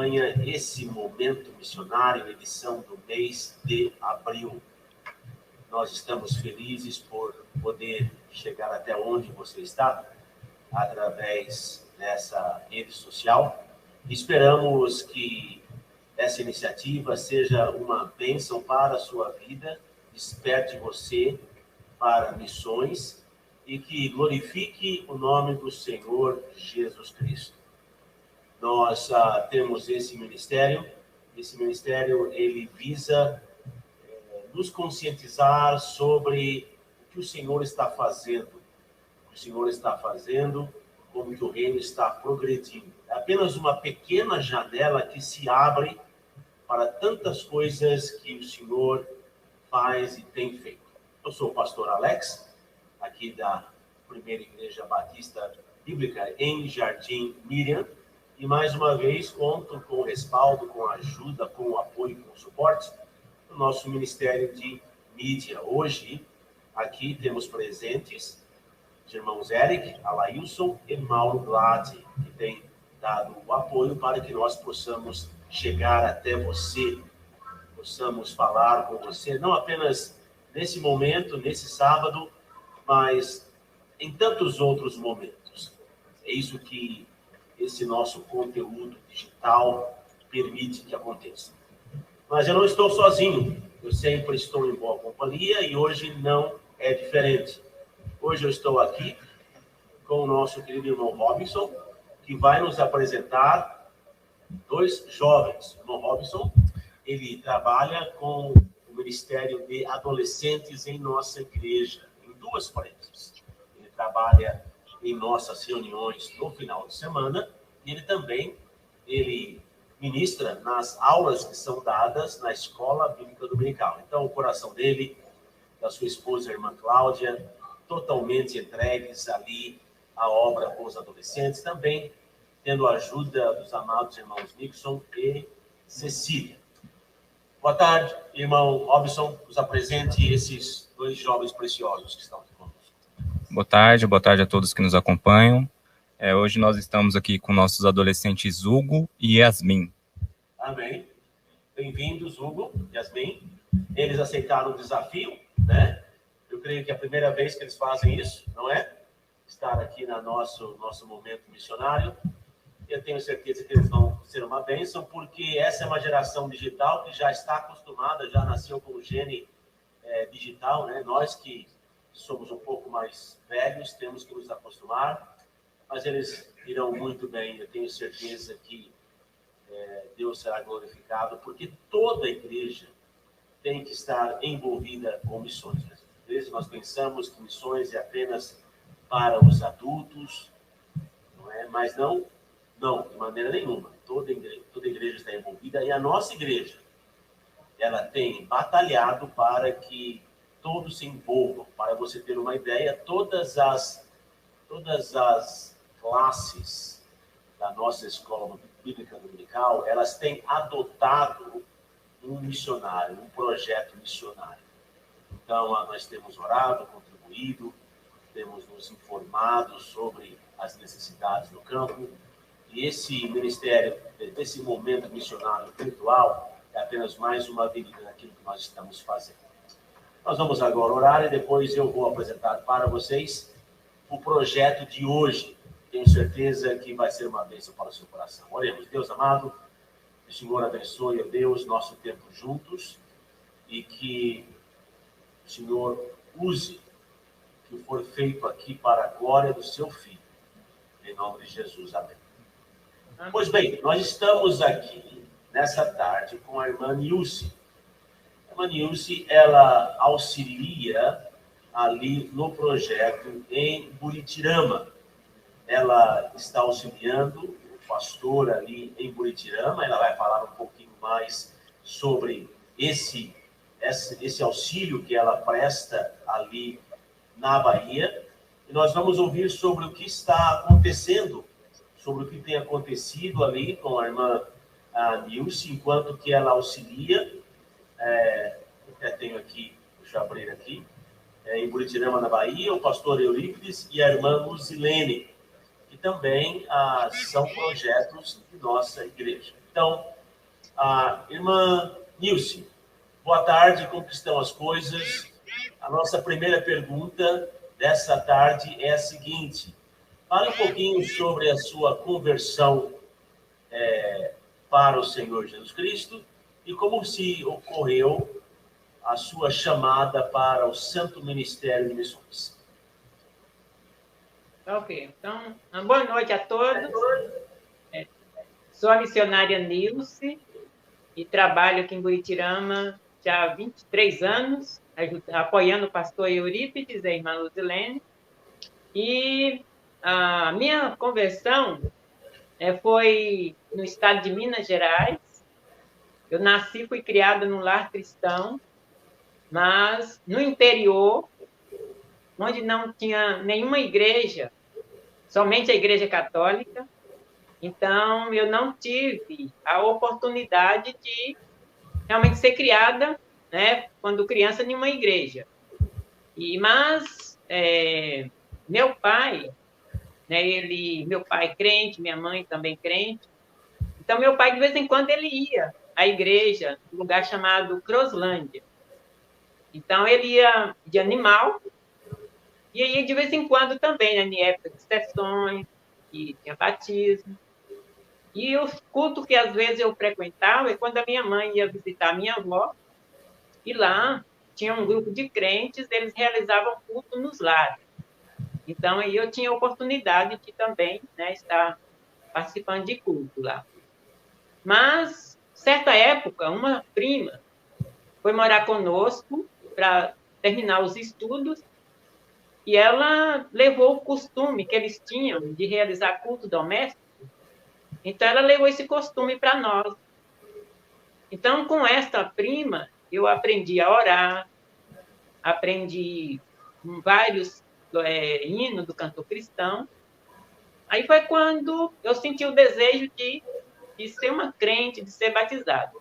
acompanha esse momento missionário, edição do mês de abril. Nós estamos felizes por poder chegar até onde você está, através dessa rede social. Esperamos que essa iniciativa seja uma bênção para a sua vida, desperte você para missões e que glorifique o nome do Senhor Jesus Cristo. Nós temos esse ministério ele visa nos conscientizar sobre o que o Senhor está fazendo, como que o reino está progredindo. É apenas uma pequena janela que se abre para tantas coisas que o Senhor faz e tem feito. Eu sou o pastor Alex, aqui da Primeira Igreja Batista Bíblica em Jardim Miriam, e mais uma vez conto com o respaldo, com a ajuda, com o apoio, com o suporte do nosso Ministério de Mídia. Hoje, aqui temos presentes os irmãos Eric, Alailson e Mauro Glad, que têm dado o apoio para que nós possamos chegar até você, possamos falar com você, não apenas nesse momento, nesse sábado, mas em tantos outros momentos. É isso que esse nosso conteúdo digital permite que aconteça. Mas eu não estou sozinho, eu sempre estou em boa companhia e hoje não é diferente. Hoje eu estou aqui com o nosso querido irmão Robinson, que vai nos apresentar dois jovens. O irmão Robinson, ele trabalha com o Ministério de Adolescentes em nossa igreja, em duas frentes. Ele trabalha em nossas reuniões no final de semana e ele ministra nas aulas que são dadas na Escola Bíblica Dominical. Então, o coração dele, da sua esposa, a irmã Cláudia, totalmente entregues ali à obra com os adolescentes, também tendo a ajuda dos amados irmãos Nixon e Cecília. Boa tarde, irmão Robson, nos apresente esses dois jovens preciosos que estão aqui conosco. Boa tarde a todos que nos acompanham. Hoje nós estamos aqui com nossos adolescentes Hugo e Yasmin. Amém. Bem-vindos, Hugo e Yasmin. Eles aceitaram o desafio, né? Eu creio que é a primeira vez que eles fazem isso, não é? Estar aqui no nosso momento missionário. Eu tenho certeza que eles vão ser uma bênção, porque essa é uma geração digital que já está acostumada, já nasceu com o gene digital, né? Nós que somos um pouco mais velhos, temos que nos acostumar, mas eles irão muito bem. Eu tenho certeza que Deus será glorificado, porque toda a igreja tem que estar envolvida com missões. Às vezes nós pensamos que missões é apenas para os adultos, não é? Mas não, de maneira nenhuma. Toda igreja está envolvida, e a nossa igreja, ela tem batalhado para que todos se envolvam. Para você ter uma ideia, todas as classes da nossa escola bíblica dominical, elas têm adotado um missionário, um projeto missionário. Então, nós temos orado, contribuído, temos nos informado sobre as necessidades do campo, e esse ministério, esse momento missionário virtual, é apenas mais uma avenida daquilo que nós estamos fazendo. Nós vamos agora orar e depois eu vou apresentar para vocês o projeto de hoje. Tenho certeza que vai ser uma bênção para o seu coração. Oremos. Deus amado, o Senhor abençoe, ó Deus, nosso tempo juntos, e que o Senhor use o que for feito aqui para a glória do seu Filho. Em nome de Jesus. Amém. Pois bem, nós estamos aqui nessa tarde com a irmã Nilce. A irmã Nilce, ela auxilia ali no projeto em Buritirama. Ela está auxiliando o pastor ali em Buritirama. Ela vai falar um pouquinho mais sobre esse auxílio que ela presta ali na Bahia. E nós vamos ouvir sobre o que está acontecendo, sobre o que tem acontecido ali com a irmã Nilce, enquanto que ela auxilia. Eu tenho aqui, deixa eu abrir aqui, em Buritirama, na Bahia, o pastor Eurípides e a irmã Luzilene, que também são projetos de nossa igreja. Então, a irmã Nilce, boa tarde, como estão as coisas? A nossa primeira pergunta dessa tarde é a seguinte: fale um pouquinho sobre a sua conversão para o Senhor Jesus Cristo e como se ocorreu a sua chamada para o Santo Ministério de Missões. Ok, então, uma boa noite a todos. Sou a missionária Nilce e trabalho aqui em Buritirama já há 23 anos, apoiando o pastor Eurípides e a irmã Luzilene. E a minha conversão foi no estado de Minas Gerais. Eu nasci e fui criada num lar cristão, mas no interior, onde não tinha nenhuma igreja, somente a Igreja Católica. Então, eu não tive a oportunidade de realmente ser criada, né, quando criança, em uma igreja. Mas meu pai, né, meu pai crente, minha mãe também crente. Então, meu pai, de vez em quando, ele ia à igreja, um lugar chamado Crozlândia. Então, ele ia de animal, e aí, de vez em quando, também, né, em época de sessões, e tinha batismo. E o culto que, às vezes, eu frequentava é quando a minha mãe ia visitar a minha avó, e lá tinha um grupo de crentes, eles realizavam culto nos lares. Então, aí eu tinha a oportunidade de também, né, estar participando de culto lá. Mas, certa época, uma prima foi morar conosco para terminar os estudos, e ela levou o costume que eles tinham de realizar culto doméstico. Então, ela levou esse costume para nós. Então, com esta prima, eu aprendi a orar, aprendi vários hinos do cantor cristão. Aí foi quando eu senti o desejo de ser uma crente, de ser batizada.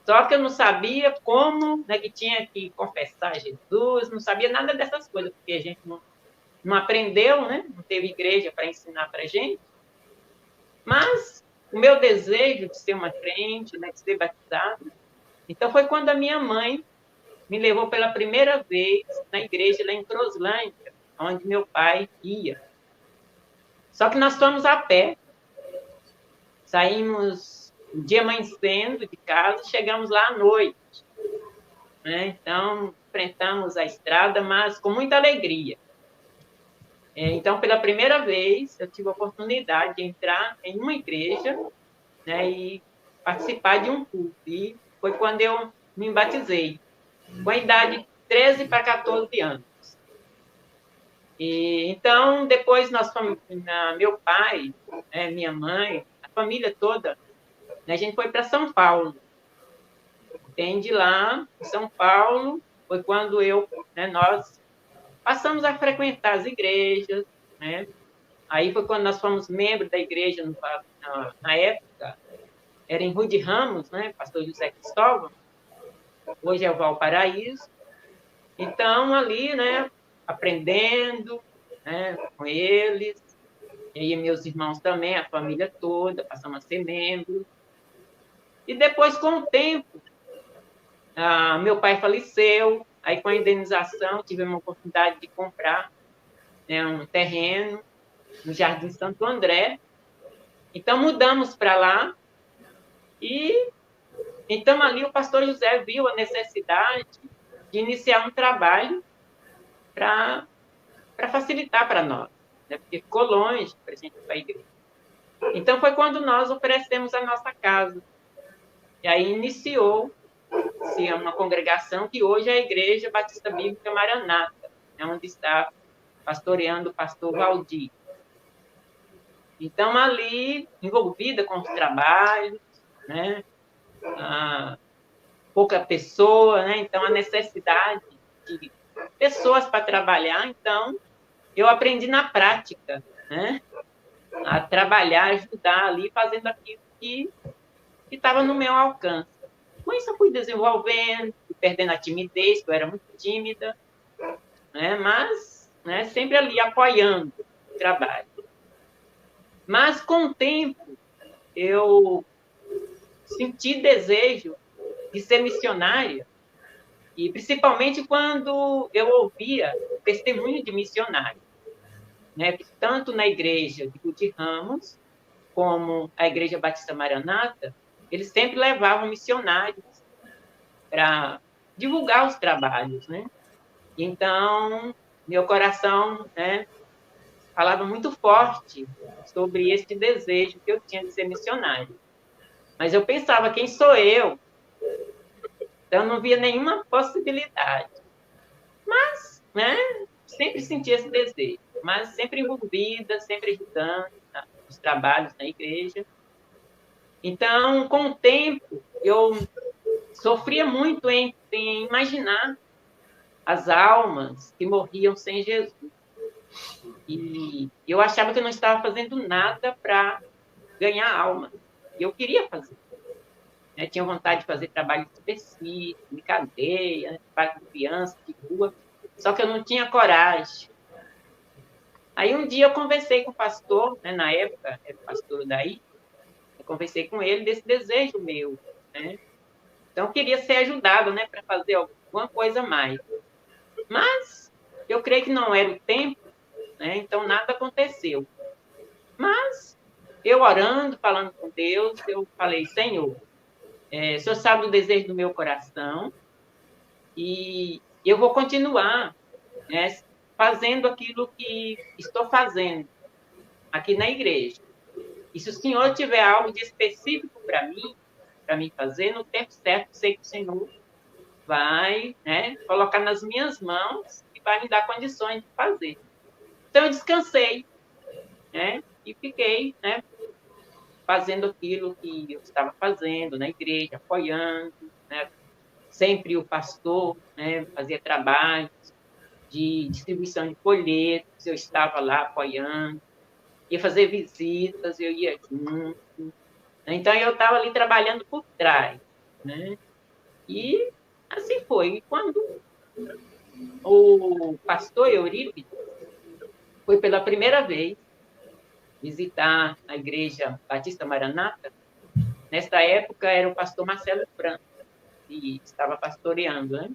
Só que eu não sabia como, né, que tinha que confessar Jesus, não sabia nada dessas coisas, porque a gente não aprendeu, né? Não teve igreja para ensinar para a gente. Mas o meu desejo de ser uma crente, né, de ser batizada, então foi quando a minha mãe me levou pela primeira vez na igreja lá em Crozlândia, onde meu pai ia. Só que nós fomos a pé, saímos um dia amanhecendo de casa, chegamos lá à noite, né? Então, enfrentamos a estrada, mas com muita alegria. Então, pela primeira vez, eu tive a oportunidade de entrar em uma igreja, né, e participar de um culto. E foi quando eu me batizei, com a idade de 13 para 14 anos. E, então, depois nós fomos, meu pai, minha mãe, a família toda, né, a gente foi para São Paulo. De lá, em São Paulo, foi quando nós passamos a frequentar as igrejas, né? Aí foi quando nós fomos membros da igreja, na época, era em Rude Ramos, né? Pastor José Cristóvão, hoje é o Valparaíso. Então, ali, né, aprendendo, né, com eles, e meus irmãos também, a família toda, passamos a ser membros. E depois, com o tempo, meu pai faleceu, aí com a indenização tivemos a oportunidade de comprar, né, um terreno no Jardim Santo André. Então, mudamos para lá e então ali o pastor José viu a necessidade de iniciar um trabalho para facilitar para nós, né, porque ficou longe para a gente ir para a igreja. Então, foi quando nós oferecemos a nossa casa. E aí iniciou-se uma congregação que hoje é a Igreja Batista Bíblica Maranata, onde está pastoreando o pastor Valdir. Então, ali, envolvida com os trabalhos, né? Pouca pessoa, né? Então, a necessidade de pessoas para trabalhar. Então, eu aprendi na prática, né? A trabalhar, ajudar ali, fazendo aquilo que estava no meu alcance. Com isso, eu fui desenvolvendo, fui perdendo a timidez, que eu era muito tímida, né? Mas, né, sempre ali apoiando o trabalho. Mas, com o tempo, eu senti desejo de ser missionária, e principalmente quando eu ouvia testemunho de missionário, né? Tanto na igreja de Guti Ramos, como a Igreja Batista Maranata, eles sempre levavam missionários para divulgar os trabalhos, né? Então, meu coração, né, falava muito forte sobre esse desejo que eu tinha de ser missionário. Mas eu pensava, quem sou eu? Então, eu não via nenhuma possibilidade. Mas, né, sempre senti esse desejo, mas sempre envolvida, sempre ajudando os trabalhos na igreja. Então, com o tempo, eu sofria muito em imaginar as almas que morriam sem Jesus. E eu achava que eu não estava fazendo nada para ganhar alma. Eu queria fazer. Eu tinha vontade de fazer trabalho específico, de cadeia, para criança, de rua, só que eu não tinha coragem. Aí um dia eu conversei com o pastor, né, na época, era o pastor daí, eu conversei com ele desse desejo meu, né? Então eu queria ser ajudado, né, para fazer alguma coisa a mais. Mas eu creio que não era o tempo, né? Então nada aconteceu. Mas eu orando, falando com Deus, eu falei, Senhor, o Senhor sabe o desejo do meu coração e eu vou continuar, né, fazendo aquilo que estou fazendo aqui na igreja. E se o Senhor tiver algo de específico para mim fazer, no tempo certo, sei que o Senhor vai, né, colocar nas minhas mãos e vai me dar condições de fazer. Então, eu descansei, né, e fiquei, né, fazendo aquilo que eu estava fazendo na igreja, apoiando, né, sempre o pastor, né, fazia trabalhos de distribuição de folhetos, eu estava lá apoiando, ia fazer visitas, eu ia junto. Então, eu estava ali trabalhando por trás, né? E assim foi. E quando o pastor Eurípides foi pela primeira vez visitar a Igreja Batista Maranata, nesta época era o pastor Marcelo Franco, que estava pastoreando, né?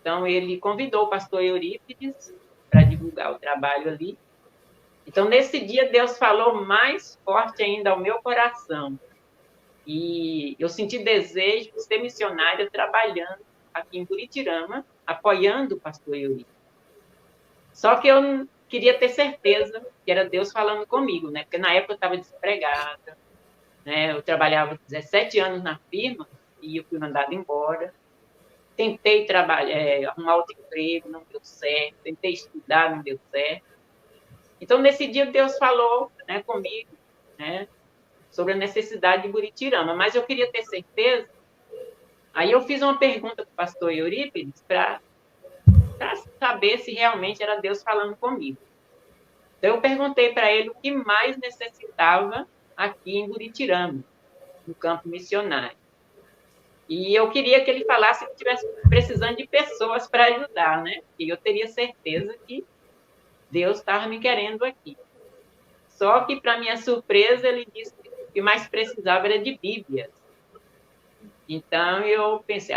Então, ele convidou o pastor Eurípides para divulgar o trabalho ali. Então, nesse dia, Deus falou mais forte ainda ao meu coração. E eu senti desejo de ser missionária trabalhando aqui em Buritirama, apoiando o pastor Eurípides. Só que eu queria ter certeza que era Deus falando comigo, né? Porque na época eu estava desempregada, né? Eu trabalhava 17 anos na firma e eu fui mandada embora. Tentei trabalhar, arrumar outro emprego, não deu certo. Tentei estudar, não deu certo. Então, nesse dia, Deus falou, né, comigo, né, sobre a necessidade de Buritirama. Mas eu queria ter certeza. Aí eu fiz uma pergunta para o pastor Eurípides para saber se realmente era Deus falando comigo. Então, eu perguntei para ele o que mais necessitava aqui em Buritirama, no campo missionário. E eu queria que ele falasse que estivesse precisando de pessoas para ajudar, né? E eu teria certeza que Deus estava me querendo aqui. Só que, para minha surpresa, ele disse que o que mais precisava era de Bíblias. Então, eu pensei,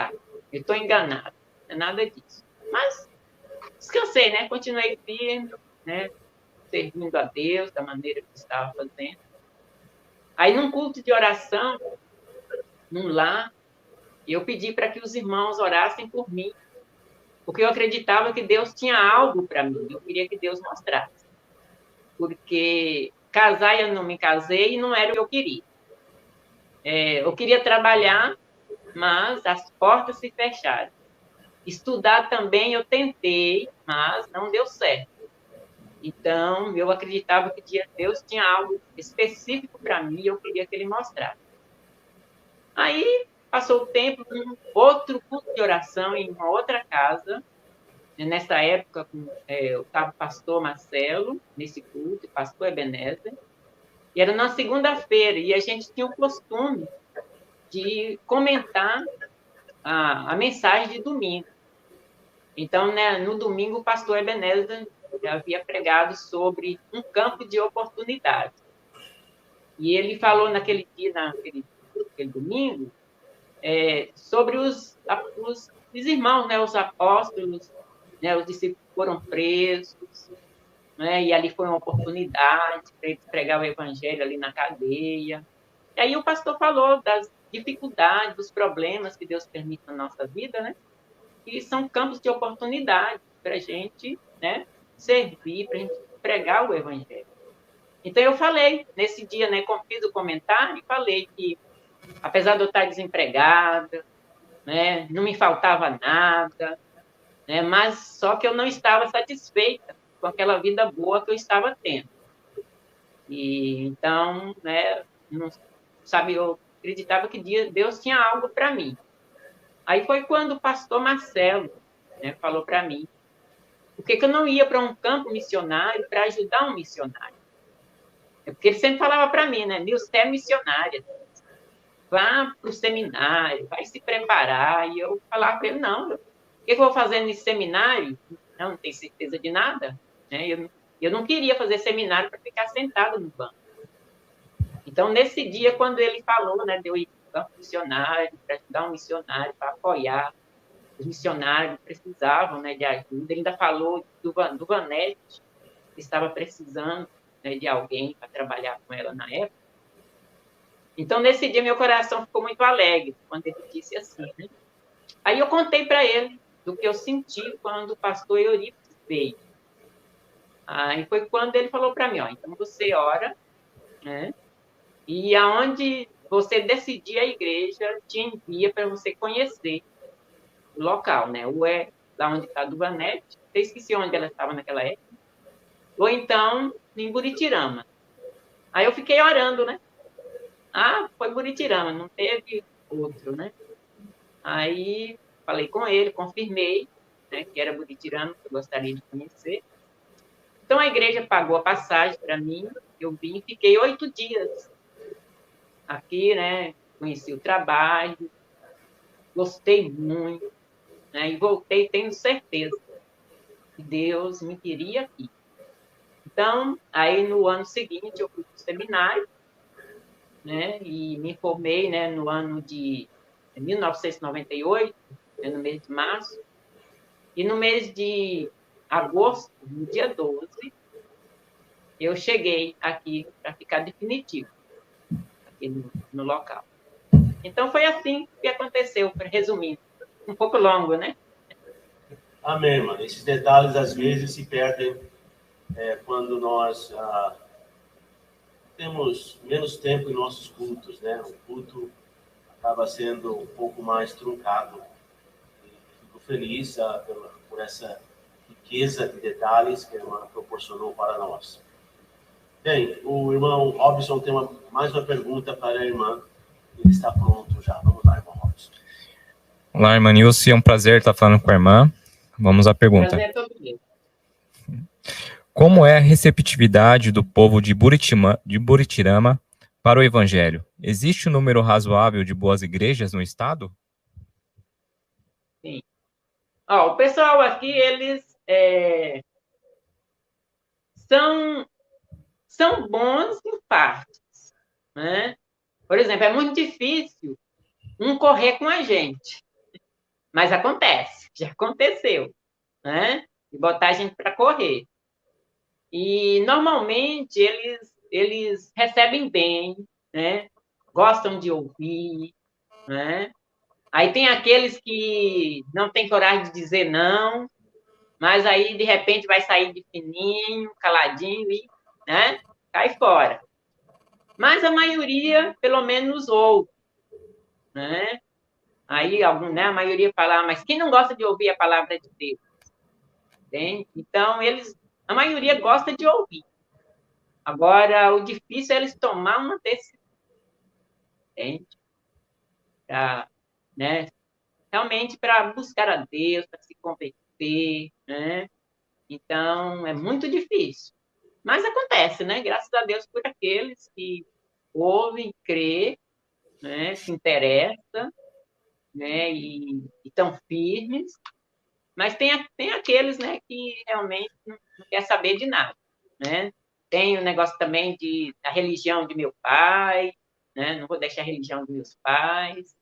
eu estou enganado, não é nada disso. Mas descansei, né? Continuei firme, né? Servindo a Deus da maneira que estava fazendo. Aí, num culto de oração, num lar, eu pedi para que os irmãos orassem por mim, porque eu acreditava que Deus tinha algo para mim, eu queria que Deus mostrasse. Porque casar eu não me casei e não era o que eu queria. Eu queria trabalhar, mas as portas se fecharam. Estudar também eu tentei, mas não deu certo. Então, eu acreditava que Deus tinha algo específico para mim e eu queria que Ele mostrasse. Aí, passou o tempo, um outro culto de oração em uma outra casa. Nessa época, estava o pastor Marcelo, nesse culto, o pastor Ebenezer. E era na segunda-feira, e a gente tinha o costume de comentar a mensagem de domingo. Então, né, no domingo, o pastor Ebenezer havia pregado sobre um campo de oportunidade. E ele falou naquele dia, aquele domingo, sobre os irmãos, né, os apóstolos, né, os discípulos foram presos, né, e ali foi uma oportunidade para eles pregar o evangelho ali na cadeia. E aí o pastor falou das dificuldades, dos problemas que Deus permite na nossa vida, né, que são campos de oportunidade para a gente, né, servir, para a gente pregar o evangelho. Então eu falei nesse dia, né, fiz o comentário e falei que, apesar de eu estar desempregada, né, não me faltava nada, né, mas só que eu não estava satisfeita com aquela vida boa que eu estava tendo. E então, né, não, sabe, eu acreditava que Deus tinha algo para mim. Aí foi quando o pastor Marcelo, né, falou para mim por que eu não ia para um campo missionário para ajudar um missionário. Porque ele sempre falava para mim, né, Nilce, você é missionária, vá para o seminário, vai se preparar. E eu falava para ele, não, o que eu vou fazer nesse seminário? Não tenho certeza de nada. Né? Eu não queria fazer seminário para ficar sentado no banco. Então, nesse dia, quando ele falou, né, de eu ir para o campo missionário, para ajudar um missionário, para apoiar os missionários que precisavam, né, de ajuda, ele ainda falou do Vanete, que estava precisando, né, de alguém para trabalhar com ela na época. Então, nesse dia, meu coração ficou muito alegre, quando ele disse assim, né? Aí eu contei para ele do que eu senti quando o pastor Eurípides veio. Aí foi quando ele falou para mim, ó, então você ora, né? E aonde você decidir a igreja, te envia para você conhecer o local, né? Ou é lá onde está a Duvanete, eu esqueci onde ela estava naquela época, ou então em Buritirama. Aí eu fiquei orando, né? Ah, foi Buritirama, não teve outro, né? Aí falei com ele, confirmei, né, que era Buritirama, que eu gostaria de conhecer. Então a igreja pagou a passagem para mim, eu vim e fiquei 8 dias aqui, né? Conheci o trabalho, gostei muito, né? E voltei tendo certeza que Deus me queria aqui. Então, aí no ano seguinte eu fui para o seminário, né? E me formei, né, no ano de 1998, né, no mês de março. E no mês de agosto, no dia 12, eu cheguei aqui para ficar definitivo, aqui no local. Então, foi assim que aconteceu, resumindo. Um pouco longo, né? Amém, mano. Esses detalhes, às vezes, se perdem quando nós temos menos tempo em nossos cultos, né? O culto acaba sendo um pouco mais truncado. Fico feliz por essa riqueza de detalhes que a irmã proporcionou para nós. Bem, o irmão Robson tem mais uma pergunta para a irmã. Ele está pronto já. Vamos lá, irmão Robson. Olá, irmã Nilce. É um prazer estar falando com a irmã. Vamos à pergunta. Prazer é todo dia. Como é a receptividade do povo de Buritirama para o Evangelho? Existe um número razoável de boas igrejas no estado? Sim. Ó, o pessoal aqui, eles são bons em partes, né? Por exemplo, é muito difícil um correr com a gente, mas acontece, já aconteceu, né? E botar a gente para correr. E normalmente eles recebem bem, né? Gostam de ouvir, né? Aí tem aqueles que não têm coragem de dizer não, mas aí de repente vai sair de fininho, caladinho e, né? Cai fora. Mas a maioria, pelo menos, ouve, né? Aí né, a maioria fala, mas quem não gosta de ouvir a palavra de Deus? Entende? Então, a maioria gosta de ouvir. Agora, o difícil é eles tomar uma decisão, entende? Né? Realmente para buscar a Deus, para se converter, né? Então, é muito difícil. Mas acontece, né? Graças a Deus por aqueles que ouvem, crê, né? Se interessam, né? E estão firmes. Mas tem aqueles, né, que realmente não quer saber de nada, né? Tem o negócio também da religião de meu pai, né? Não vou deixar a religião dos meus pais.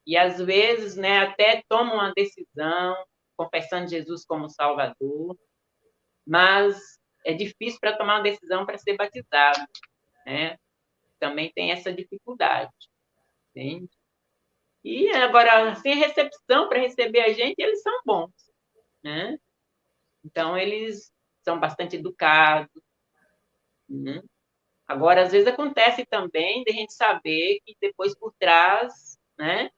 E, às vezes, né, até tomam uma decisão, confessando Jesus como Salvador, mas é difícil para tomar uma decisão para ser batizado, né? Também tem essa dificuldade, entende? E agora, assim, a recepção para receber a gente, eles são bons, né? Então, eles são bastante educados, né? Agora, às vezes acontece também de a gente saber que depois por trás, né,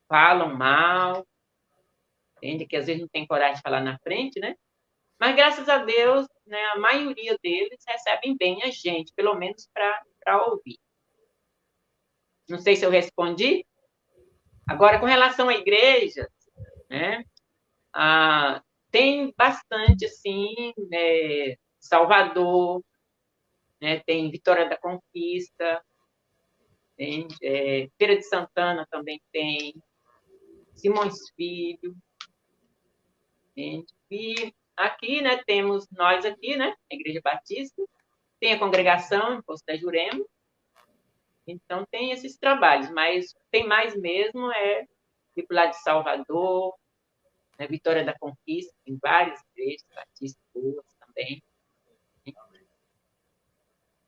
falam mal, entende? Que às vezes não tem coragem de falar na frente, né? Mas, graças a Deus, né, a maioria deles recebem bem a gente, pelo menos para ouvir. Não sei se eu respondi. Agora, com relação à igreja, né, tem bastante, assim, Salvador, né, tem Vitória da Conquista, tem Feira de Santana também tem, Simões Filho, entende? E aqui, né, temos nós aqui, né, a Igreja Batista, tem a congregação em Poço da Jurema, então tem esses trabalhos, mas tem mais mesmo lá de Salvador, né, Vitória da Conquista, tem várias igrejas batistas boas também.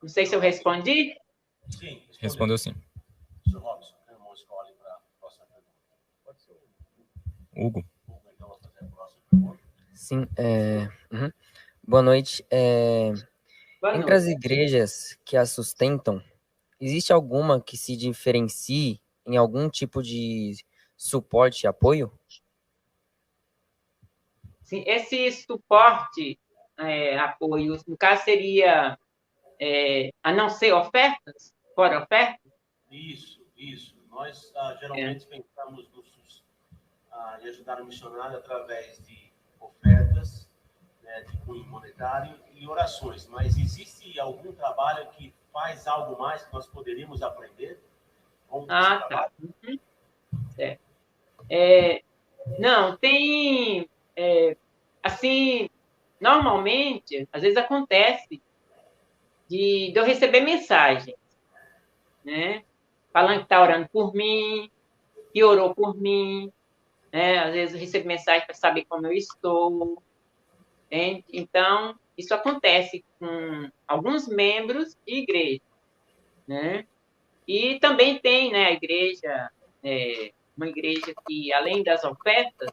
Não sei se eu respondi. Sim, Respondeu sim. Sr. Robson, tem uma escola para a próxima pergunta. Pode ser o Hugo. Hugo, então, vai fazer a próxima pergunta. Sim, boa noite. Boa Entre noite. as igrejas que a sustentam, existe alguma que se diferencie em algum tipo de suporte e apoio? Sim, esse suporte, apoios, no caso seria, a não ser ofertas, fora ofertas? Isso. Nós geralmente pensamos em ajudar o missionário através de ofertas, né, de cunho monetário e orações. Mas existe algum trabalho que faz algo mais que nós poderíamos aprender? Tá. Uhum. Certo. Não, tem... assim, normalmente, às vezes acontece de eu receber mensagens, né? Falando que está orando por mim, que orou por mim, né? Às vezes eu recebo mensagem para saber como eu estou, entende? Então, isso acontece com alguns membros de igreja, né? E também tem, né, a igreja, uma igreja que, além das ofertas,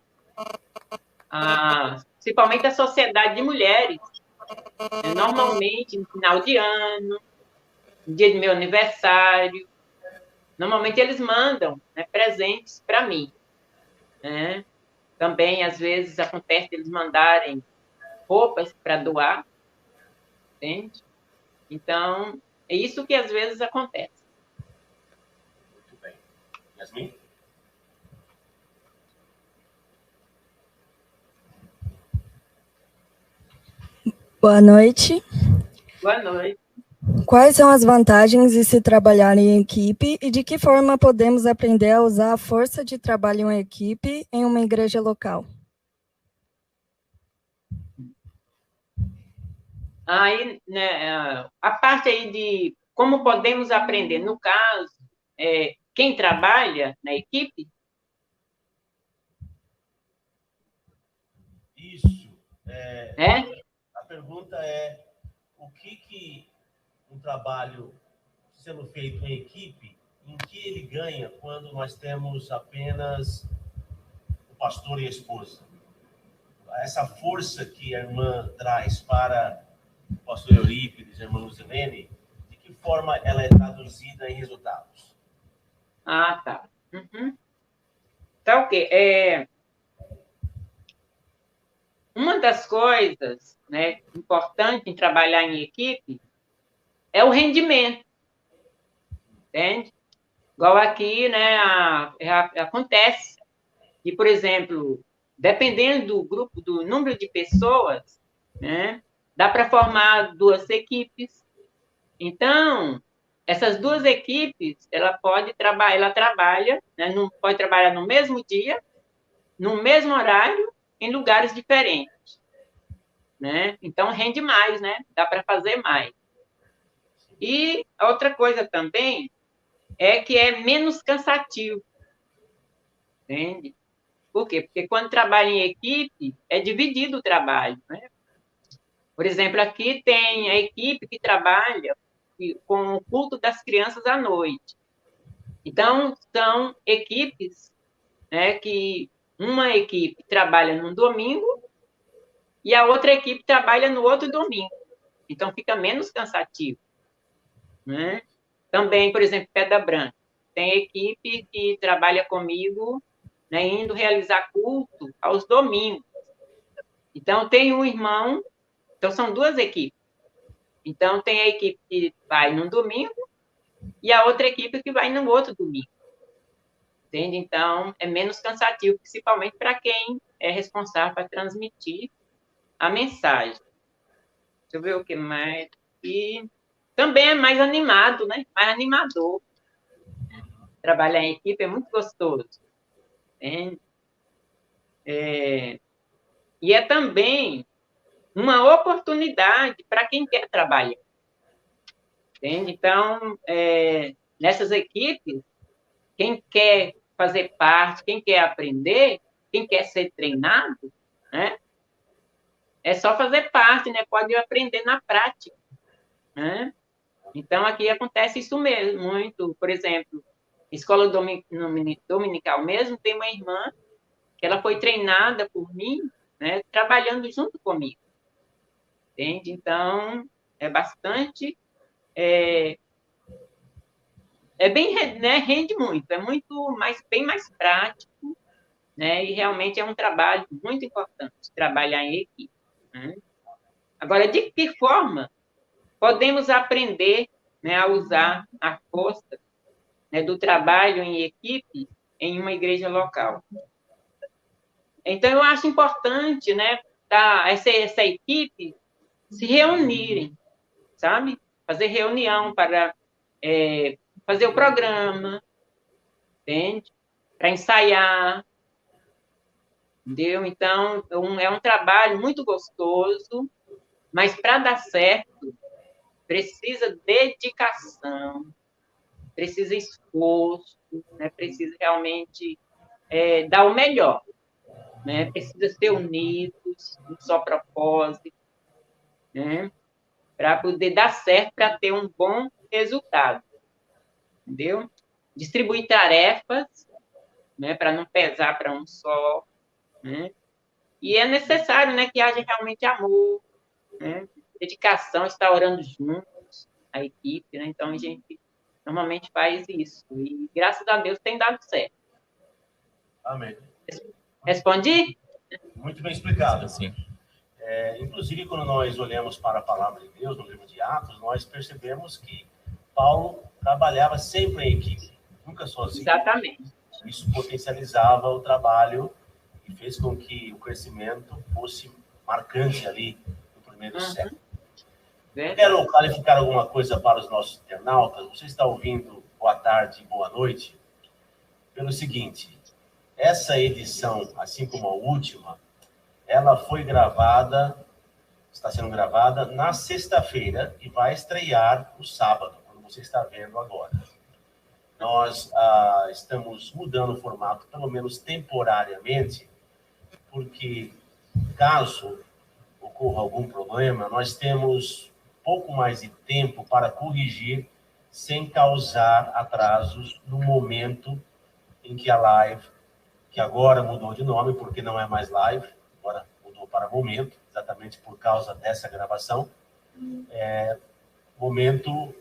principalmente a sociedade de mulheres, né, normalmente no final de ano, no dia do meu aniversário, normalmente eles mandam, né, presentes para mim, né? Também, às vezes, acontece eles mandarem roupas para doar, entende? Então, é isso que às vezes acontece. Muito bem. Yasmin? Boa noite. Boa noite. Quais são as vantagens de se trabalhar em equipe e de que forma podemos aprender a usar a força de trabalho em equipe em uma igreja local? Aí, né, a parte aí de como podemos aprender, no caso, quem trabalha na equipe? Isso. A pergunta é, o que um trabalho sendo feito em equipe, em que ele ganha quando nós temos apenas o pastor e a esposa? Essa força que a irmã traz para o pastor Eurípides, a irmã Luzilene, de que forma ela é traduzida em resultados? Tá. Uhum. Tá, ok. Uma das coisas, né, importantes em trabalhar em equipe é o rendimento, entende? Igual aqui, né, acontece que, por exemplo, dependendo do grupo, do número de pessoas, né, dá para formar 2 equipes. Então, essas 2 equipes, ela trabalha, né, pode trabalhar no mesmo dia, no mesmo horário, em lugares diferentes, né? Então, rende mais, né? Dá para fazer mais. E a outra coisa também é que é menos cansativo, entende? Por quê? Porque quando trabalha em equipe, é dividido o trabalho, né? Por exemplo, aqui tem a equipe que trabalha com o culto das crianças à noite. Então, são equipes, né, que uma equipe trabalha no domingo e a outra equipe trabalha no outro domingo. Então, fica menos cansativo, né? Também, por exemplo, Pedra Branca. Tem equipe que trabalha comigo, né, indo realizar culto aos domingos. Então, tem um irmão, então são duas equipes. Então, tem a equipe que vai no domingo e a outra equipe que vai no outro domingo. Entende? Então, é menos cansativo, principalmente para quem é responsável para transmitir a mensagem. Deixa eu ver o que mais. E também é mais animado, né? Mais animador. Trabalhar em equipe é muito gostoso. Entende? E é também uma oportunidade para quem quer trabalhar. Entende? Então, nessas equipes, quem quer fazer parte, quem quer aprender, quem quer ser treinado, né? É só fazer parte, né? Pode aprender na prática, né? Então, aqui acontece isso mesmo, muito. Por exemplo, escola dominical mesmo, tem uma irmã que ela foi treinada por mim, né? Trabalhando junto comigo, entende? Então, é bastante... bem, né? Rende muito, é muito mais, bem mais prático, né? E realmente é um trabalho muito importante, trabalhar em equipe, né? Agora, de que forma podemos aprender, né, a usar a força, né, do trabalho em equipe em uma igreja local? Então, eu acho importante, né, essa equipe se reunirem, sabe? Fazer reunião para fazer o programa, entende? Para ensaiar, entendeu? Então, é um trabalho muito gostoso, mas para dar certo, precisa dedicação, precisa esforço, né? Precisa realmente dar o melhor, né? Precisa ser unidos, um só propósito, né? Para poder dar certo, para ter um bom resultado, entendeu? Distribuir tarefas, né? Para não pesar para um só, né? E é necessário, né, que haja realmente amor, né? Dedicação, estar orando juntos, a equipe, né? Então, a gente normalmente faz isso. E, graças a Deus, tem dado certo. Amém. Respondi? Muito bem explicado. Sim. Inclusive, quando nós olhamos para a palavra de Deus, no livro de Atos, nós percebemos que Paulo trabalhava sempre em equipe, nunca sozinho. Exatamente. Isso potencializava o trabalho e fez com que o crescimento fosse marcante ali no primeiro século. Eu quero clarificar alguma coisa para os nossos internautas. Você está ouvindo boa tarde e boa noite? Pelo seguinte, essa edição, assim como a última, ela foi gravada, está sendo gravada na sexta-feira e vai estrear no sábado, quando você está vendo agora. Nós estamos mudando o formato, pelo menos temporariamente, porque caso ocorra algum problema, nós temos pouco mais de tempo para corrigir sem causar atrasos no momento em que a live, que agora mudou de nome, porque não é mais live, agora mudou para momento, exatamente por causa dessa gravação, momento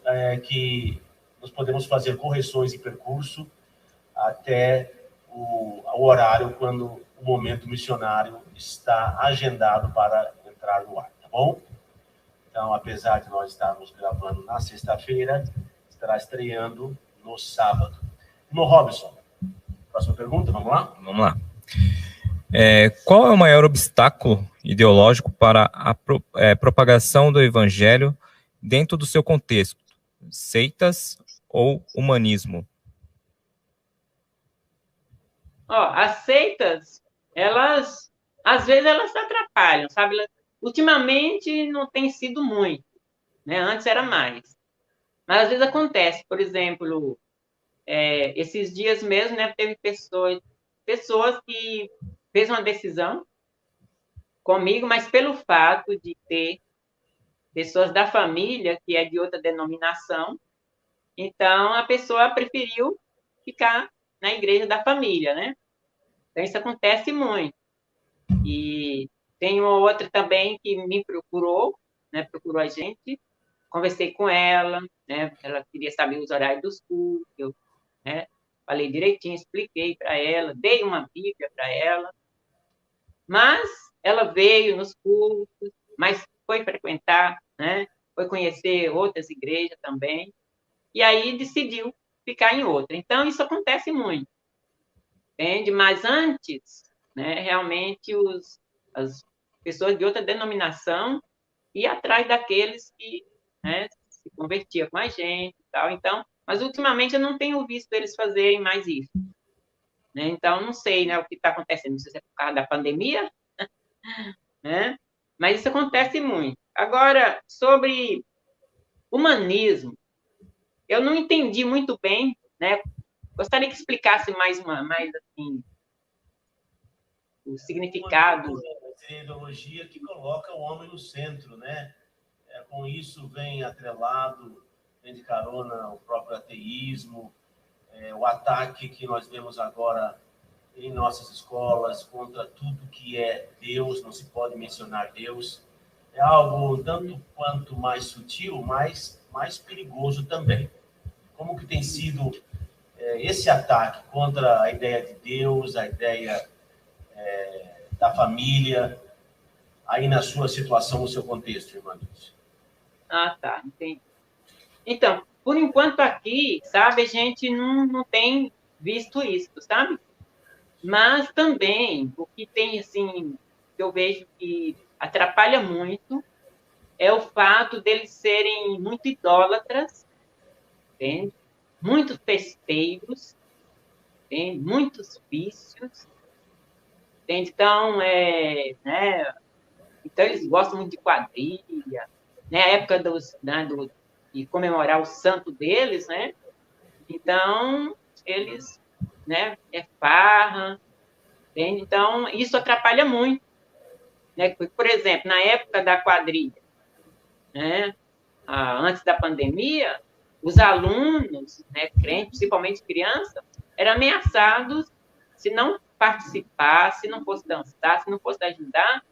que nós podemos fazer correções de percurso até o horário quando o momento missionário está agendado para entrar no ar, tá bom? Então, apesar de nós estarmos gravando na sexta-feira, estará estreando no sábado. Irmão Robson, próxima pergunta, vamos lá? Vamos lá. Qual é o maior obstáculo ideológico para a propagação do evangelho dentro do seu contexto? Seitas ou humanismo? As seitas, elas, às vezes, elas se atrapalham, sabe? Ultimamente, não tem sido muito, né? Antes era mais. Mas, às vezes, acontece, por exemplo, esses dias mesmo, né, teve pessoas que fez uma decisão comigo, mas pelo fato de ter pessoas da família que é de outra denominação, então a pessoa preferiu ficar na igreja da família, né? Então isso acontece muito. E tem uma outra também que me procurou, né? Procurou a gente, conversei com ela, né? Ela queria saber os horários dos cultos, eu, né? Falei direitinho, expliquei para ela, dei uma Bíblia para ela, mas ela veio nos cultos, mas foi frequentar, né? Foi conhecer outras igrejas também, e aí decidiu ficar em outra. Então, isso acontece muito, entende? Mas antes, né, realmente, as pessoas de outra denominação iam atrás daqueles que, né, se convertiam com a gente e tal. Então, mas ultimamente eu não tenho visto eles fazerem mais isso. Né? Então, não sei, né, o que está acontecendo. Não sei se é por causa da pandemia, né? Mas isso acontece muito. Agora, sobre humanismo, eu não entendi muito bem, né? Gostaria que explicasse mais assim, o significado. Seria a ideologia que coloca o homem no centro, né? Com isso vem atrelado, vem de carona o próprio ateísmo, o ataque que nós vemos agora em nossas escolas contra tudo que é Deus, não se pode mencionar Deus. É algo tanto quanto mais sutil, mais perigoso também. Como que tem sido esse ataque contra a ideia de Deus, a ideia da família, aí na sua situação, no seu contexto, irmã Dulce? Ah, tá, entendi. Então, por enquanto aqui, sabe, a gente não tem visto isso, sabe? Mas também, o que tem, assim, que eu vejo que atrapalha muito é o fato deles serem muito idólatras, entende? Muito festeiros, entende? Muitos vícios, entende? Então, né? Então, eles gostam muito de quadrilha, né? A época de comemorar o santo deles, né? Então, eles, né? Farra, entende? Então, isso atrapalha muito, né? Por exemplo, na época da quadrilha, né? Antes da pandemia, os alunos, né, crentes, principalmente crianças, eram ameaçados se não participar, se não fosse dançar, se não fosse ajudar,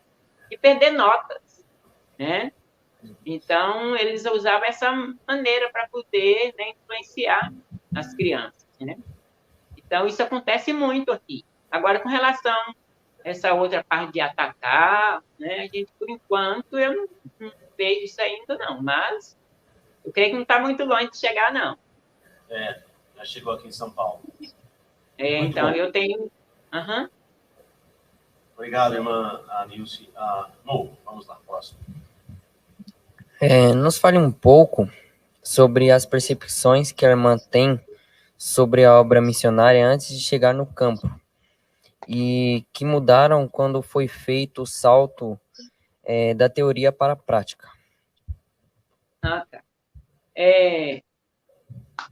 e perder notas, né? Então, eles usavam essa maneira para poder, né, influenciar as crianças, né? Então, isso acontece muito aqui. Agora, com relação a essa outra parte de atacar, né, a gente, por enquanto, eu não vejo isso ainda, não, mas eu creio que não está muito longe de chegar, não. Já chegou aqui em São Paulo. Então, bom. eu tenho... Uhum. Obrigado, irmã Nilce. Vamos lá, próximo. Nos fale um pouco sobre as percepções que a irmã tem sobre a obra missionária antes de chegar no campo e que mudaram quando foi feito o salto da teoria para a prática. Ah, tá.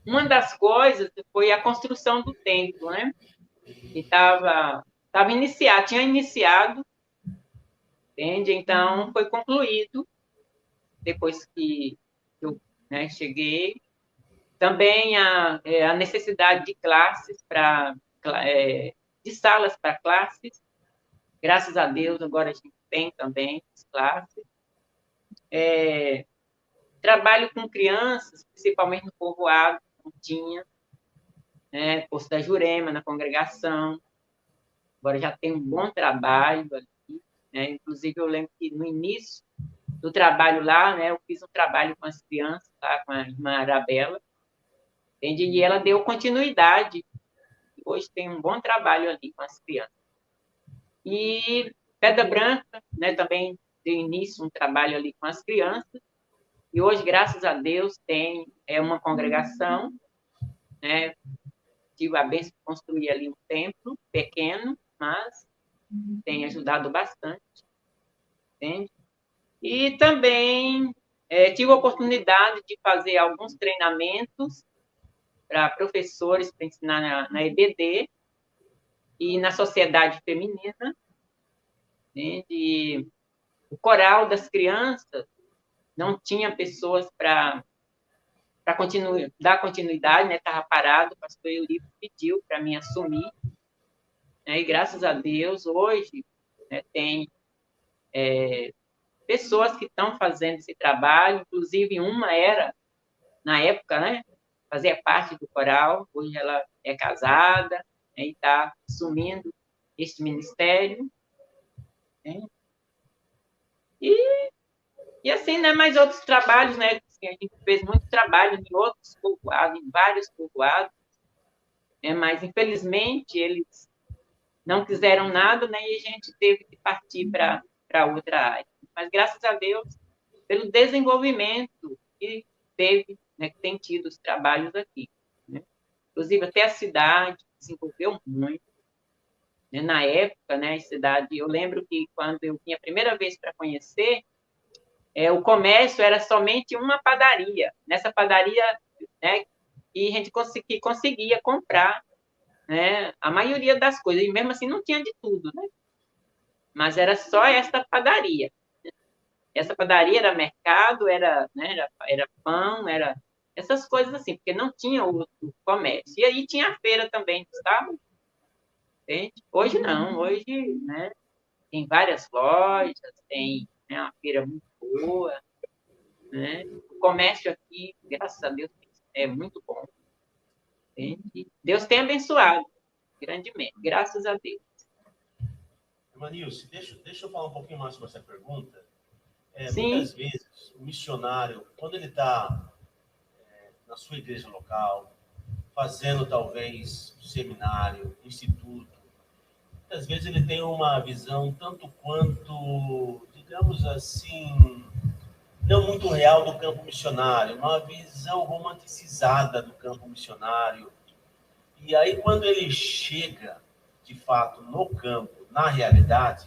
Uma das coisas foi a construção do templo, né? Que tinha iniciado, entende? Então, foi concluído depois que eu, né, cheguei. Também a necessidade de classes de salas para classes. Graças a Deus, agora a gente tem também as classes. Trabalho com crianças, principalmente no povoado, não tinha, né? Poço da Jurema, na congregação. Agora já tem um bom trabalho ali, né? Inclusive, eu lembro que no início do trabalho lá, né, eu fiz um trabalho com as crianças, tá? Com a irmã Arabella, entende? E ela deu continuidade. Hoje tem um bom trabalho ali com as crianças. E Pedra Branca, né, também deu início um trabalho ali com as crianças. E hoje, graças a Deus, tem uma congregação, né? Tive a bênção de construir ali um templo pequeno, mas tem ajudado bastante, entende? E também tive a oportunidade de fazer alguns treinamentos para professores para ensinar na EBD e na Sociedade Feminina, né? O coral das crianças não tinha pessoas para dar continuidade, né? Estava parado, o pastor Eurico pediu para mim assumir, né? E graças a Deus, hoje, né, tem pessoas que estão fazendo esse trabalho, inclusive uma era, na época, né, fazia parte do coral, hoje ela é casada, né, e está assumindo este ministério, né? E assim, né, mais outros trabalhos, né, assim, a gente fez muito trabalho em outros povoados, em vários povoados, né, mas infelizmente eles não quiseram nada, né, e a gente teve que partir para outra área. Mas graças a Deus, pelo desenvolvimento que teve, né, que tem tido os trabalhos aqui, né? Inclusive até a cidade desenvolveu muito, né? Na época, né, a cidade, eu lembro que quando eu vim a primeira vez para conhecer, o comércio era somente uma padaria. Nessa padaria, né, e a gente conseguia comprar, né, a maioria das coisas, e mesmo assim não tinha de tudo, né? Mas era só essa padaria. Essa padaria era mercado, né, era pão, era essas coisas assim, porque não tinha o comércio. E aí tinha a feira também, sabe? Entende? Hoje não, hoje, né, tem várias lojas, tem, né, uma feira muito boa, né? O comércio aqui, graças a Deus, é muito bom. Entende? Deus tem abençoado grandemente, graças a Deus. Manilce, deixa eu falar um pouquinho mais sobre essa pergunta. Sim. Muitas vezes, o missionário, quando ele está na sua igreja local, fazendo talvez seminário, instituto, muitas vezes ele tem uma visão tanto quanto, digamos assim, não muito real do campo missionário, uma visão romanticizada do campo missionário. E aí, quando ele chega, de fato, no campo, na realidade,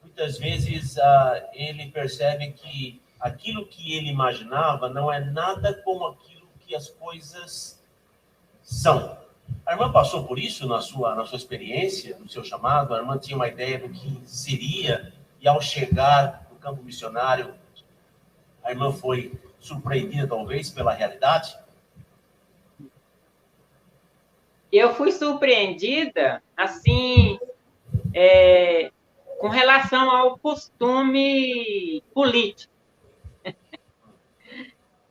muitas vezes ele percebe que aquilo que ele imaginava não é nada como aquilo que as coisas são. A irmã passou por isso na sua experiência, no seu chamado? A irmã tinha uma ideia do que seria, e ao chegar no campo missionário, a irmã foi surpreendida, talvez, pela realidade? Eu fui surpreendida, assim, com relação ao costume político.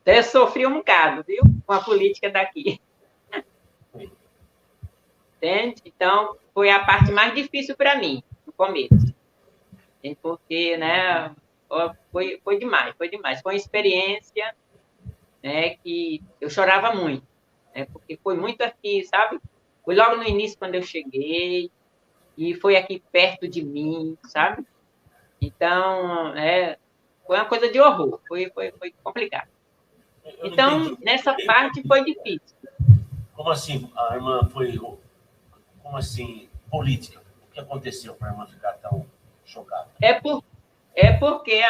Então, eu sofri um bocado, viu? Com a política daqui. Entende? Então, foi a parte mais difícil para mim, no começo. Porque, né, foi demais, foi demais. Foi uma experiência, né, que eu chorava muito, né, porque foi muito aqui, sabe? Foi logo no início, quando eu cheguei, e foi aqui perto de mim, sabe? Então, foi uma coisa de horror, foi complicado. Então, nessa parte foi difícil. Como assim a irmã foi, como assim, política? O que aconteceu para a irmã ficar tão chocada? Porque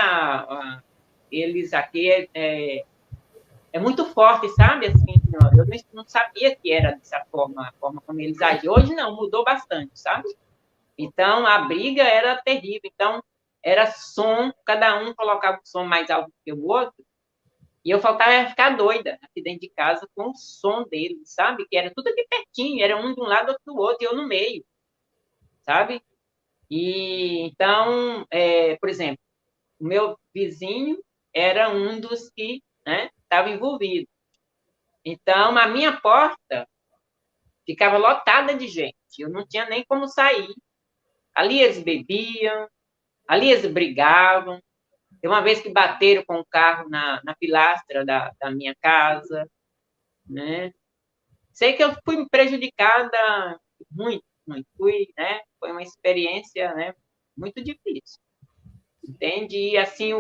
eles aqui é muito forte, sabe? Assim, eu não sabia que era dessa forma, a forma como eles agiam. Hoje não, mudou bastante, sabe? Então, a briga era terrível. Então, era som, cada um colocava o som mais alto que o outro, e eu faltava ficar doida aqui dentro de casa com o som deles, sabe? Que era tudo aqui pertinho, era um de um lado, outro do outro, e eu no meio, sabe? E então, por exemplo, o meu vizinho era um dos que, né, estava envolvido. Então, a minha porta ficava lotada de gente, eu não tinha nem como sair. Ali eles bebiam, ali eles brigavam. Tem uma vez que bateram com o carro na pilastra da minha casa, né? Sei que eu fui prejudicada muito, muito. Né? Foi uma experiência, né, muito difícil. Entende? E, assim,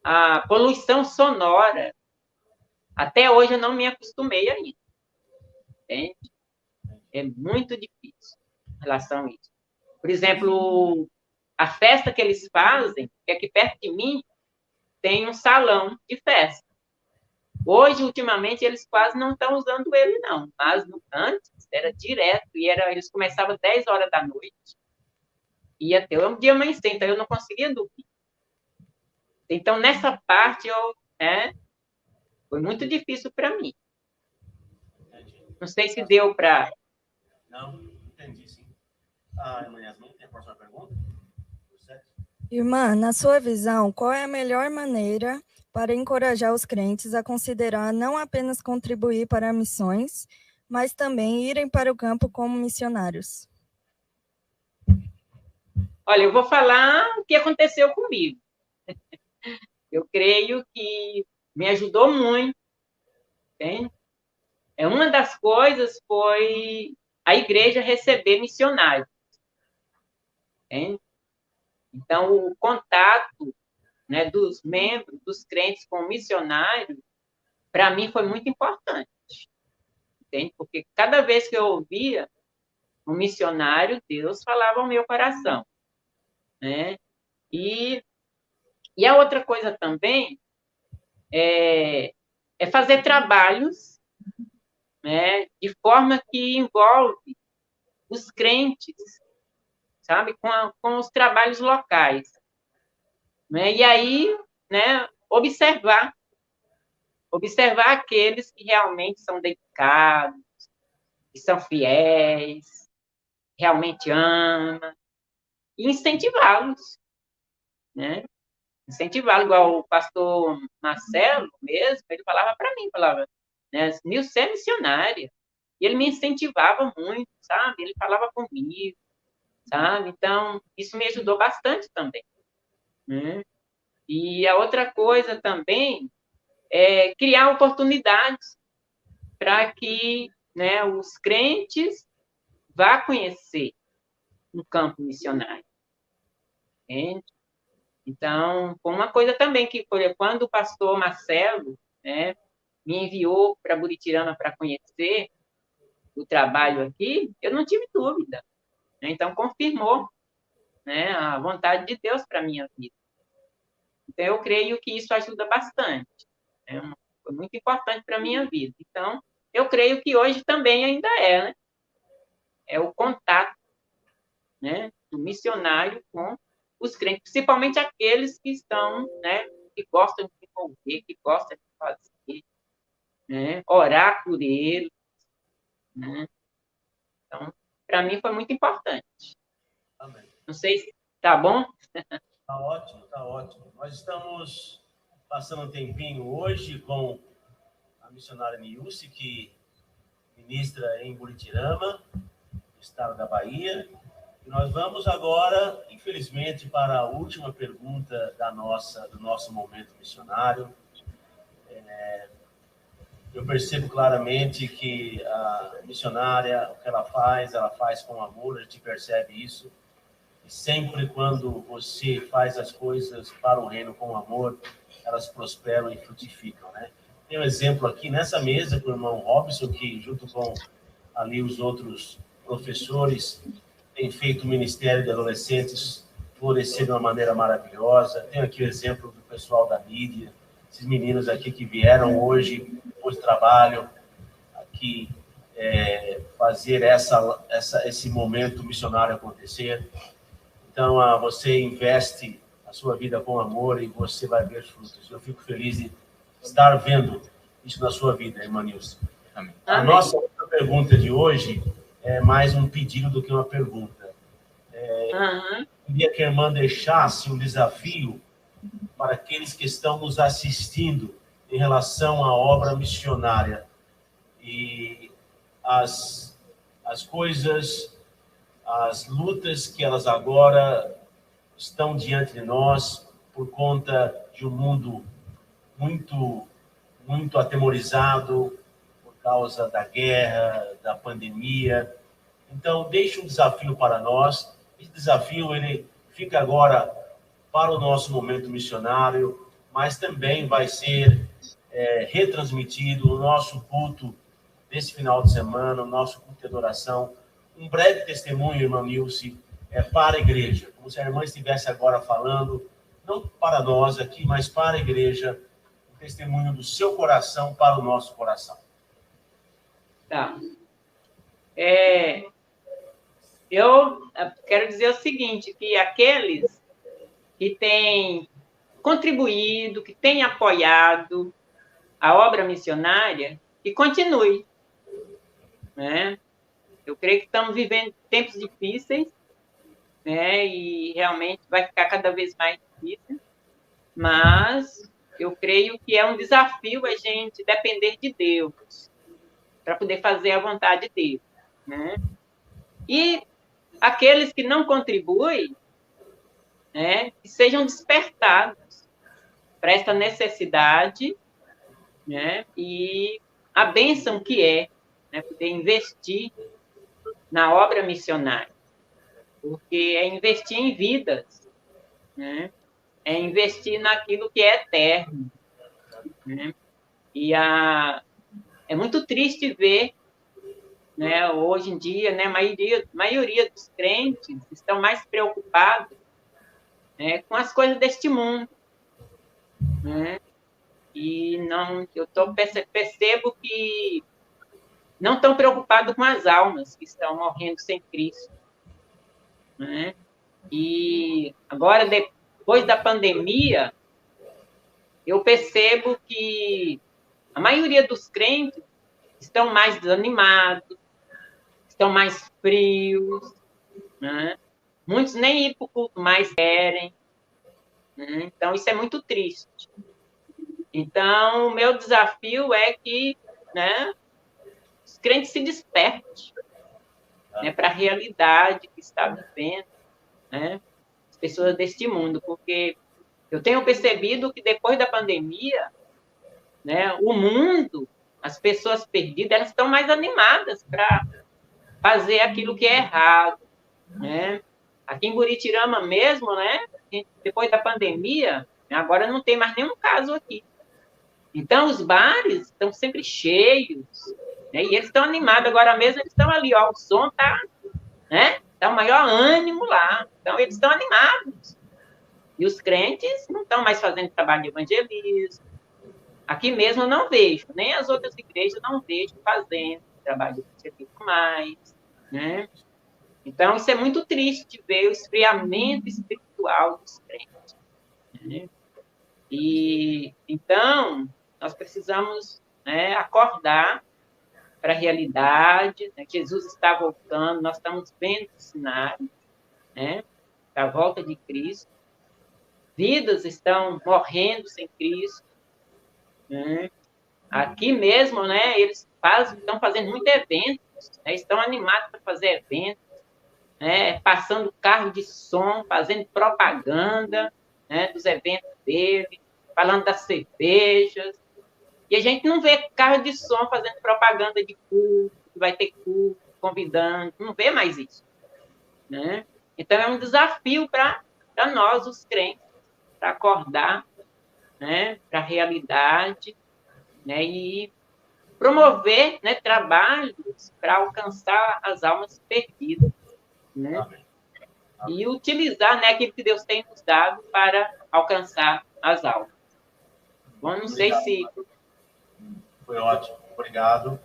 a poluição sonora, até hoje eu não me acostumei ainda. Entende? É muito difícil em relação a isso. Por exemplo, a festa que eles fazem, que aqui perto de mim tem um salão de festa. Hoje, ultimamente, eles quase não estão usando ele, não. Mas antes era direto, e eles começavam 10 horas da noite. Ia até um dia amanhecer, então eu não conseguia dormir. Então, nessa parte, foi muito difícil para mim. Entendi. Não sei se deu para... Não, entendi, sim. Irmã Yasmin, tem a próxima pergunta? Irmã, na sua visão, qual é a melhor maneira para encorajar os crentes a considerar não apenas contribuir para missões, mas também irem para o campo como missionários? Olha, eu vou falar o que aconteceu comigo. Eu creio que me ajudou muito. Entende? Uma das coisas foi a igreja receber missionários. Entende? Então, o contato, né, dos membros, dos crentes com o missionário, para mim foi muito importante. Entende? Porque cada vez que eu ouvia um missionário, Deus falava ao meu coração. Né? E a outra coisa também é fazer trabalhos, né, de forma que envolve os crentes, sabe, com os trabalhos locais. Né? E aí, né, observar aqueles que realmente são dedicados, que são fiéis, realmente amam, e incentivá-los, né? Incentivá-lo, igual o pastor Marcelo mesmo, ele falava para mim, né, Nilce é missionária, e ele me incentivava muito, sabe? Ele falava comigo, sabe? Então, isso me ajudou bastante também. Né? E a outra coisa também é criar oportunidades para que, né, os crentes vá conhecer um campo missionário. Entende? Então, foi uma coisa também que, quando o pastor Marcelo, né, me enviou para Buritirama para conhecer o trabalho aqui, eu não tive dúvida. Né? Então, confirmou, né, a vontade de Deus para a minha vida. Então, eu creio que isso ajuda bastante. Né? Foi muito importante para a minha vida. Então, eu creio que hoje também ainda né? É o contato, né, do missionário com os crentes, principalmente aqueles que estão, né, que gostam de se envolver, que gostam de fazer, né, orar por eles. Né? Então, para mim foi muito importante. Amém. Não sei se tá bom. Tá ótimo, tá ótimo. Nós estamos passando um tempinho hoje com a missionária Nilce, que ministra em Buritirama, estado da Bahia. E nós vamos agora, infelizmente, para a última pergunta do nosso momento missionário. Eu percebo claramente que a missionária, o que ela faz com amor, a gente percebe isso. E sempre quando você faz as coisas para o reino com amor, elas prosperam e frutificam, né? Tem um exemplo aqui nessa mesa com o irmão Robson, que junto com ali os outros professores tem feito o Ministério de Adolescentes florescer de uma maneira maravilhosa. Tem aqui o exemplo do pessoal da mídia, esses meninos aqui que vieram hoje, depois do trabalho, aqui fazer esse momento missionário acontecer. Então, você investe a sua vida com amor e você vai ver frutos. Eu fico feliz de estar vendo isso na sua vida, irmã Nilce. Amém. A nossa pergunta de hoje é mais um pedido do que uma pergunta. Queria que a irmã deixasse um desafio para aqueles que estão nos assistindo em relação à obra missionária. E as coisas, as lutas que elas agora estão diante de nós por conta de um mundo muito, muito atemorizado por causa da guerra, da pandemia. Então, deixe um desafio para nós. Esse desafio ele fica agora para o nosso momento missionário, mas também vai ser retransmitido no nosso culto desse final de semana, no nosso culto de adoração. Um breve testemunho, irmã Nilce, para a igreja, como se a irmã estivesse agora falando, não para nós aqui, mas para a igreja, o testemunho do seu coração para o nosso coração. Tá. Eu quero dizer o seguinte, que aqueles que têm contribuído, que têm apoiado a obra missionária, que continue, né? Eu creio que estamos vivendo tempos difíceis, né? E realmente vai ficar cada vez mais difícil, mas eu creio que é um desafio a gente depender de Deus para poder fazer a vontade dele, né? E aqueles que não contribuem, né, que sejam despertados para essa necessidade, né, e a bênção que é, né, poder investir na obra missionária, porque é investir em vidas, né, é investir naquilo que é eterno, né, e é muito triste ver, né, hoje em dia, né, a maioria dos crentes estão mais preocupados, né, com as coisas deste mundo, né, e percebo que não estão preocupados com as almas que estão morrendo sem Cristo, né, e agora, depois da pandemia, eu percebo que a maioria dos crentes estão mais desanimados, estão mais frios, né? Muitos nem ir para o culto mais querem, né? Então, isso é muito triste. Então, o meu desafio é que, né, os crentes se despertem, né, para a realidade que está vivendo, né, as pessoas deste mundo, porque eu tenho percebido que depois da pandemia, né, o mundo, as pessoas perdidas, elas estão mais animadas para fazer aquilo que é errado, né? Aqui em Buritirama mesmo, né? Depois da pandemia, agora não tem mais nenhum caso aqui. Então, os bares estão sempre cheios, né? E eles estão animados. Agora mesmo, eles estão ali, ó, o som tá, né? Tá o maior ânimo lá. Então, eles estão animados. E os crentes não estão mais fazendo trabalho de evangelismo. Aqui mesmo eu não vejo, nem as outras igrejas não vejo fazendo trabalho de evangelismo mais, né? Então, isso é muito triste ver o esfriamento espiritual dos crentes, né? E, então, nós precisamos, né, acordar para a realidade, né? Jesus está voltando, nós estamos vendo os sinais, né, da volta de Cristo. Vidas estão morrendo sem Cristo, né? Aqui mesmo, né, eles estão fazendo muitos eventos, né, estão animados para fazer eventos, né, passando carro de som, fazendo propaganda, né, dos eventos dele, falando das cervejas. E a gente não vê carro de som fazendo propaganda de culto, que vai ter culto, convidando, não vê mais isso, né? Então, é um desafio para nós, os crentes, para acordar, né, para a realidade, né, e promover, né, trabalhos para alcançar as almas perdidas, né? Amém. E utilizar, né, aquilo que Deus tem nos dado para alcançar as almas. Bom, não sei se... Foi ótimo, obrigado.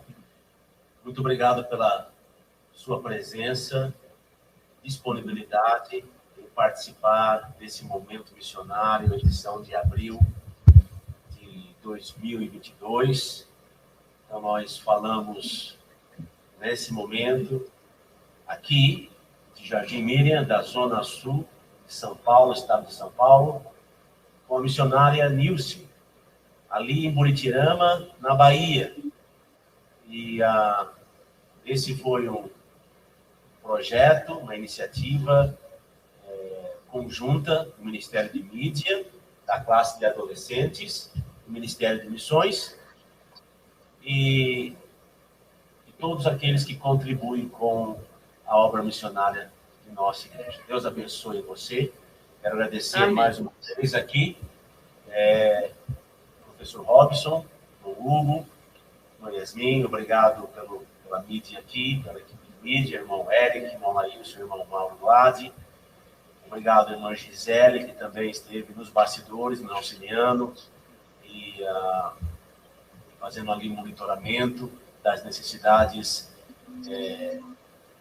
Muito obrigado pela sua presença, disponibilidade em participar desse momento missionário, edição de abril de 2022. Então, nós falamos nesse momento aqui de Jardim Miriam, da Zona Sul de São Paulo, estado de São Paulo, com a missionária Nilce, ali em Buritirama, na Bahia. E esse foi um projeto, uma iniciativa conjunta do Ministério de Mídia, da classe de adolescentes, do Ministério de Missões, e todos aqueles que contribuem com a obra missionária de nossa igreja. Deus abençoe você. Quero agradecer Amém. Mais uma vez aqui, professor Robson, o Hugo, o Yasmin, obrigado pela mídia aqui, pela equipe de mídia, irmão Eric, irmão Laílson, irmão Mauro Glade. Obrigado, irmã Gisele, que também esteve nos bastidores, me auxiliando. e fazendo ali monitoramento das necessidades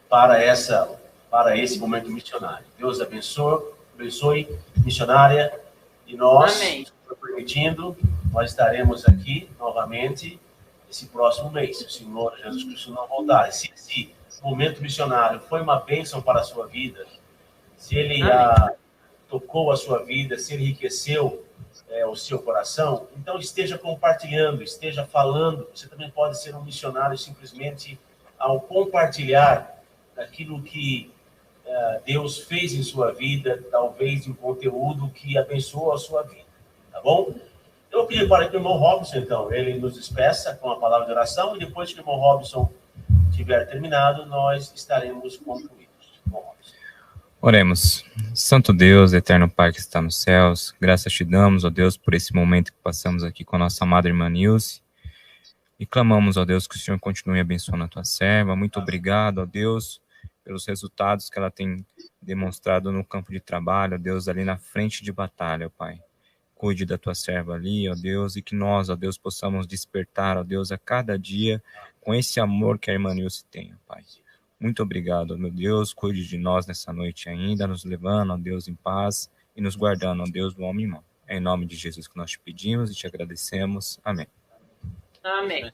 para esse momento missionário. Deus abençoe missionária, e nós, permitindo, nós estaremos aqui novamente esse próximo mês, se o Senhor Jesus Cristo não voltar. Se esse momento missionário foi uma bênção para a sua vida, se ele tocou a sua vida, se enriqueceu o seu coração, então esteja compartilhando, esteja falando. Você também pode ser um missionário simplesmente ao compartilhar aquilo que Deus fez em sua vida, talvez em conteúdo que abençoou a sua vida, tá bom? Eu vou pedir para que o irmão Robson, então, ele nos despeça com a palavra de oração, e depois que o irmão Robson tiver terminado, nós estaremos concluídos. Irmão Robson. Oremos. Santo Deus, eterno Pai que está nos céus, graças te damos, ó Deus, por esse momento que passamos aqui com a nossa amada irmã Nilce, e clamamos, ó Deus, que o Senhor continue abençoando a tua serva. Muito obrigado, ó Deus, pelos resultados que ela tem demonstrado no campo de trabalho, ó Deus, ali na frente de batalha, ó Pai. Cuide da tua serva ali, ó Deus, e que nós, ó Deus, possamos despertar, ó Deus, a cada dia com esse amor que a irmã Nilce tem, ó Pai. Muito obrigado, ó meu Deus, cuide de nós nessa noite ainda, nos levando, ó Deus, em paz e nos guardando, ó Deus, do homem e mal. É em nome de Jesus que nós te pedimos e te agradecemos. Amém. Amém.